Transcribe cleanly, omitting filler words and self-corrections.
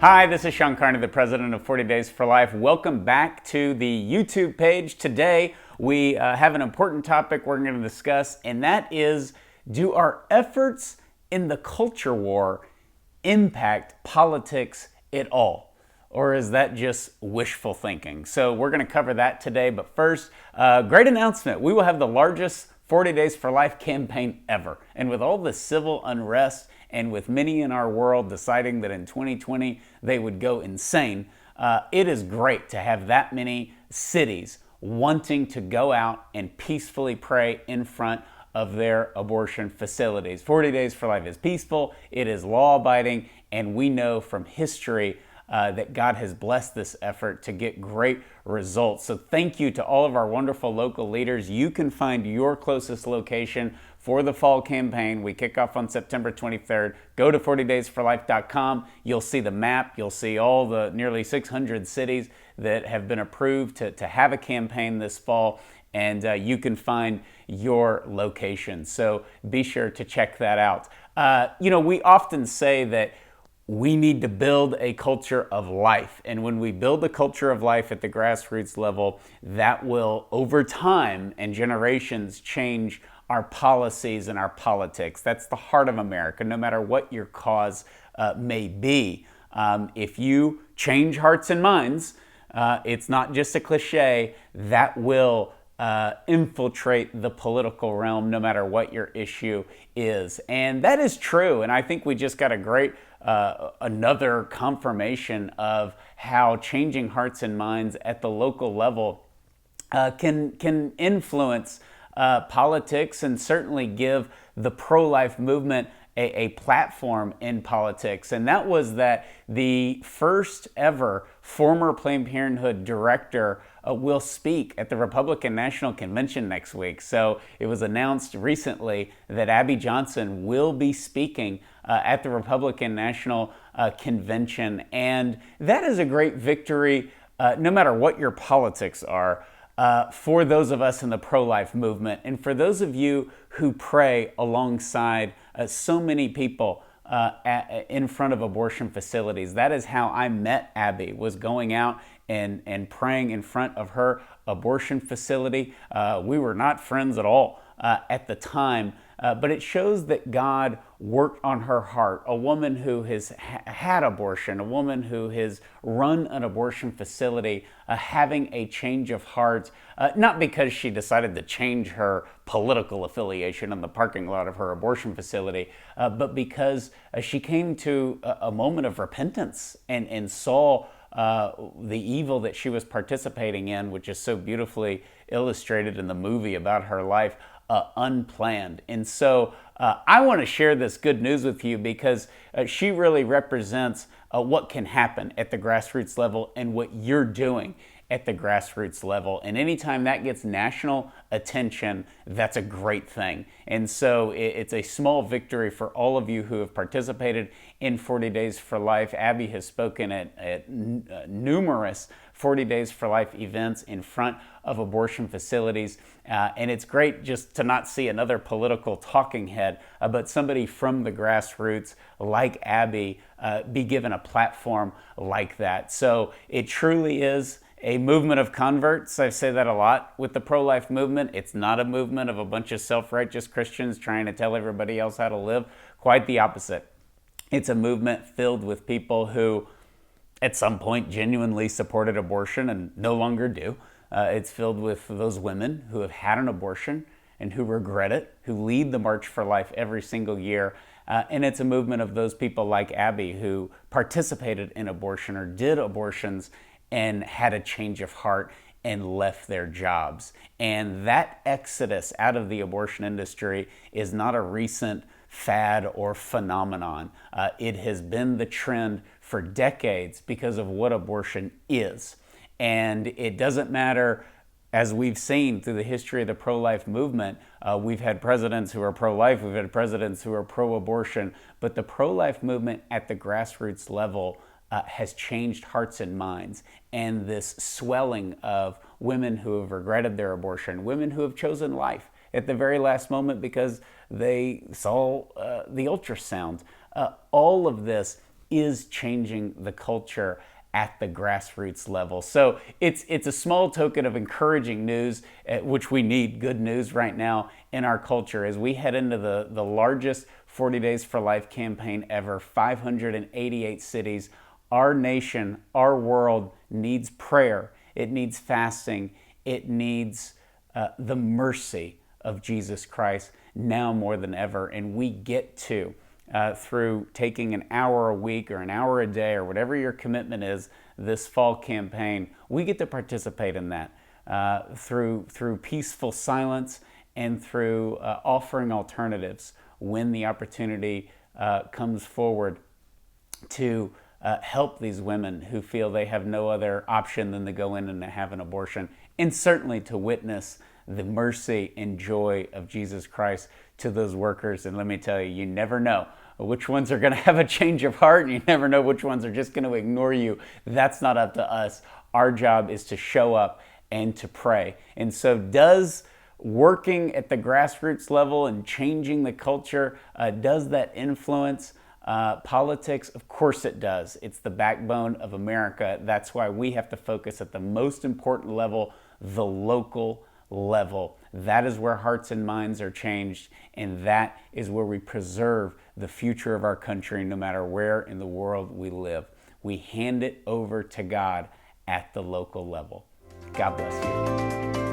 Hi, this is Sean Carney, the president of 40 Days for Life. Welcome back to the YouTube page. Today, we have an important topic we're going to discuss, and that is, do our efforts in the culture war impact politics at all? Or is that just wishful thinking? So we're going to cover that today, but first, great announcement. We will have the largest 40 Days for Life campaign ever. And with all the civil unrest and with many in our world deciding that in 2020 they would go insane, it is great to have that many cities wanting to go out and peacefully pray in front of their abortion facilities. 40 Days for Life is peaceful, it is law-abiding, and we know from history that God has blessed this effort to get great results. So thank you to all of our wonderful local leaders. You can find your closest location for the fall campaign. We kick off on September 23rd. Go to 40daysforlife.com. You'll see the map. You'll see all the nearly 600 cities that have been approved to have a campaign this fall, and you can find your location. So be sure to check that out. We often say that we need to build a culture of life. And when we build a culture of life at the grassroots level, that will, over time and generations, change our policies and our politics. That's the heart of America, no matter what your cause may be. If you change hearts and minds, it's not just a cliche, that will infiltrate the political realm no matter what your issue is. And that is true. And I think we just got a great another confirmation of how changing hearts and minds at the local level can influence politics and certainly give the pro-life movement a platform in politics. And that was that the first ever former Planned Parenthood director will speak at the Republican National Convention next week. So it was announced recently that Abby Johnson will be speaking at the Republican National Convention. And that is a great victory, no matter what your politics are, for those of us in the pro-life movement, and for those of you who pray alongside so many people in front of abortion facilities. That is how I met Abby, was going out and praying in front of her abortion facility. We were not friends at all at the time, but it shows that God worked on her heart. A woman who has had abortion, a woman who has run an abortion facility, having a change of heart, not because she decided to change her political affiliation in the parking lot of her abortion facility, but because she came to a moment of repentance and saw the evil that she was participating in, which is so beautifully illustrated in the movie about her life, unplanned. And so I want to share this good news with you because she really represents what can happen at the grassroots level and what you're doing at the grassroots level. And anytime that gets national attention, that's a great thing. And so it's a small victory for all of you who have participated in 40 Days for Life. Abby has spoken at numerous 40 Days for Life events in front of abortion facilities. And it's great just to not see another political talking head, but somebody from the grassroots like Abby be given a platform like that. So it truly is a movement of converts. I say that a lot with the pro-life movement. It's not a movement of a bunch of self-righteous Christians trying to tell everybody else how to live. Quite the opposite. It's a movement filled with people who at some point genuinely supported abortion and no longer do. It's filled with those women who have had an abortion and who regret it, who lead the March for Life every single year. And it's a movement of those people like Abby who participated in abortion or did abortions and had a change of heart and left their jobs. And that exodus out of the abortion industry is not a recent fad or phenomenon. It has been the trend for decades because of what abortion is. And it doesn't matter, as we've seen through the history of the pro-life movement, we've had presidents who are pro-life, we've had presidents who are pro-abortion, but the pro-life movement at the grassroots level has changed hearts and minds. And this swelling of women who have regretted their abortion, women who have chosen life at the very last moment because they saw the ultrasound, all of this is changing the culture at the grassroots level. So it's a small token of encouraging news, which we need good news right now in our culture as we head into the largest 40 Days for Life campaign ever, 588 cities. Our nation, our world needs prayer. It needs fasting. It needs the mercy of Jesus Christ now more than ever. And we get to, through taking an hour a week or an hour a day or whatever your commitment is this fall campaign, we get to participate in that through peaceful silence and through offering alternatives when the opportunity comes forward to help these women who feel they have no other option than to go in and have an abortion, and certainly to witness the mercy and joy of Jesus Christ to those workers. And let me tell you, you never know which ones are going to have a change of heart, and you never know which ones are just going to ignore you. That's not up to us. Our job is to show up and to pray. And so does working at the grassroots level and changing the culture, does that influence politics? Of course it does. It's the backbone of America. That's why we have to focus at the most important level, the local level. That is where hearts and minds are changed, and that is where we preserve the future of our country no matter where in the world we live. We hand it over to God at the local level. God bless you.